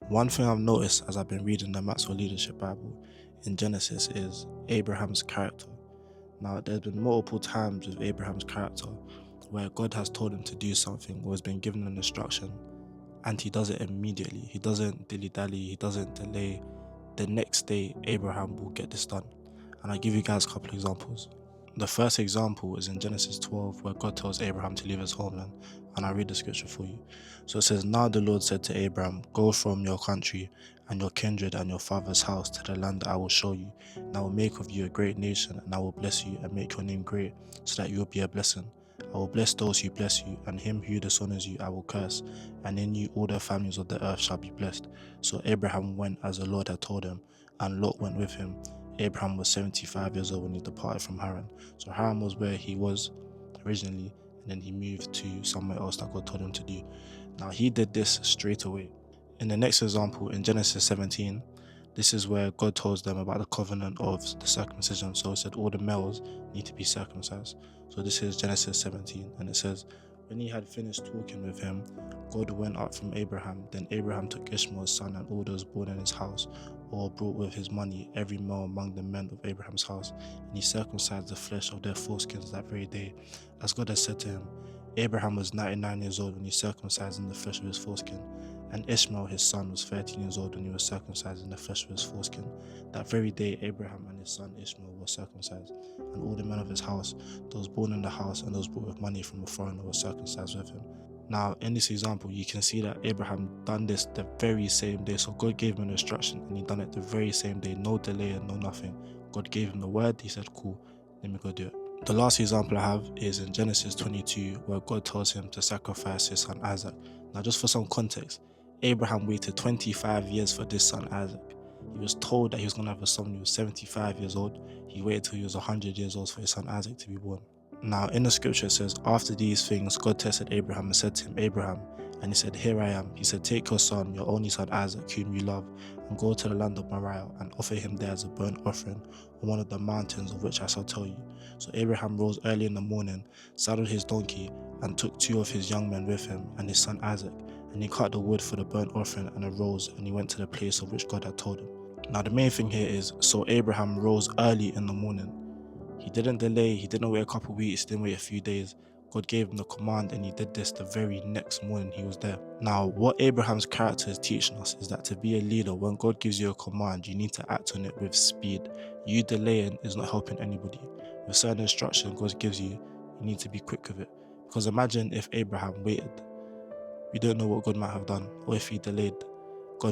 One thing I've noticed as I've been reading the Maxwell Leadership Bible in Genesis is Abraham's character. Now, there's been multiple times with Abraham's character where God has told him to do something or has been given an instruction and he does it immediately. He doesn't dilly-dally, he doesn't delay. The next day, Abraham will get this done. And I'll give you guys a couple of examples. The first example is in Genesis 12, where God tells Abraham to leave his homeland. And I'll read the scripture for you. So it says, "Now the Lord said to Abraham, go from your country and your kindred and your father's house to the land that I will show you. And I will make of you a great nation, and I will bless you and make your name great, so that you will be a blessing. I will bless those who bless you, and him who dishonors you I will curse, and in you all the families of the earth shall be blessed." So Abraham went as the Lord had told him, and Lot went with him. Abraham was 75 years old when he departed from Haran. So Haran was where he was originally, and then he moved to somewhere else that God told him to do. Now he did this straight away. In the next example, in Genesis 17, this is where God tells them about the covenant of the circumcision. So it said all the males need to be circumcised. So this is Genesis 17, and it says, "When he had finished talking with him, God went up from Abraham. Then Abraham took Ishmael's son and all those born in his house, or brought with his money, every male among the men of Abraham's house, and he circumcised the flesh of their foreskins that very day, as God had said to him. Abraham was 99 years old when he circumcised in the flesh of his foreskin, and Ishmael his son was 13 years old when he was circumcised in the flesh of his foreskin. That very day Abraham and his son Ishmael were circumcised, and all the men of his house, those born in the house and those brought with money from a foreigner, were circumcised with him." Now, in this example, you can see that Abraham done this the very same day. So God gave him an instruction and he done it the very same day, no delay and no nothing. God gave him the word, he said, "Cool, let me go do it." The last example I have is in Genesis 22, where God tells him to sacrifice his son Isaac. Now, just for some context, Abraham waited 25 years for this son Isaac. He was told that he was going to have a son when he was 75 years old. He waited till he was 100 years old for his son Isaac to be born. Now, in the scripture it says, "After these things, God tested Abraham and said to him, Abraham, and he said, Here I am. He said, Take your son, your only son Isaac, whom you love, and go to the land of Moriah, and offer him there as a burnt offering on one of the mountains of which I shall tell you." So Abraham rose early in the morning, saddled his donkey, and took 2 of his young men with him, and his son Isaac. And he cut the wood for the burnt offering, and arose, and he went to the place of which God had told him. Now, the main thing here is, so Abraham rose early in the morning. He didn't delay, he didn't wait a couple of weeks, he didn't wait a few days. God gave him the command and he did this the very next morning he was there. Now, what Abraham's character is teaching us is that to be a leader, when God gives you a command, you need to act on it with speed. You delaying is not helping anybody. With certain instruction God gives you, you need to be quick with it. Because imagine if Abraham waited. We don't know what God might have done, or if he delayed.